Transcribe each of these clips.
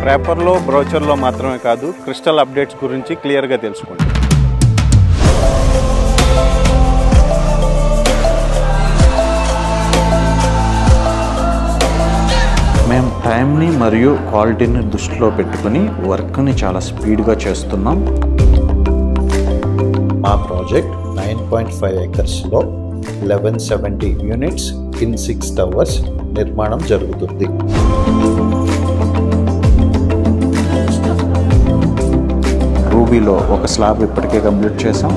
పేపర్లో బ్రోచర్లో మాత్రమే కాదు క్రిస్టల్ అప్డేట్స్ గురించి క్లియర్గా తెలుసుకోండి. మేము టైంని మరియు క్వాలిటీని దృష్టిలో పెట్టుకుని వర్క్ని చాలా స్పీడ్గా చేస్తున్నాం. మా ప్రాజెక్ట్ 9.5 acresలో 1170 యూనిట్స్ ఇన్ 6 towers నిర్మాణం జరుగుతుంది. రూబీలో ఒక స్లాబ్ ఇప్పటికే కంప్లీట్ చేసాం.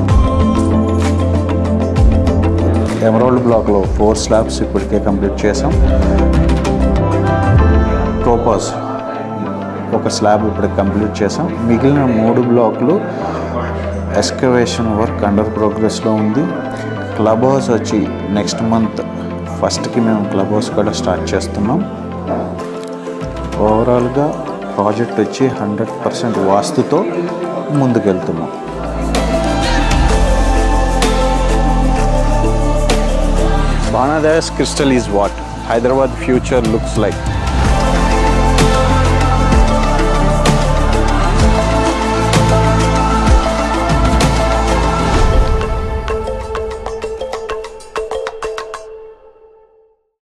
ఎమరాల్డ్ బ్లాక్లో 4 slabs ఇప్పటికే కంప్లీట్ చేసాం. టోపాజ్ ఒక స్లాబ్ ఇప్పటికి కంప్లీట్ చేసాం. మిగిలిన 3 బ్లాక్లు ఎక్స్కవేషన్ వర్క్ అండర్ ప్రోగ్రెస్లో ఉంది. క్లబ్ హౌస్ వచ్చి నెక్స్ట్ మంత్ 1st మేము క్లబ్ హౌస్ కూడా స్టార్ట్ చేస్తున్నాం. ఓవరాల్గా ప్రాజెక్ట్ వచ్చి 100% వాస్తుతో ముందుకెళ్తున్నాం. Banadas Crystal is what Hyderabad future looks like.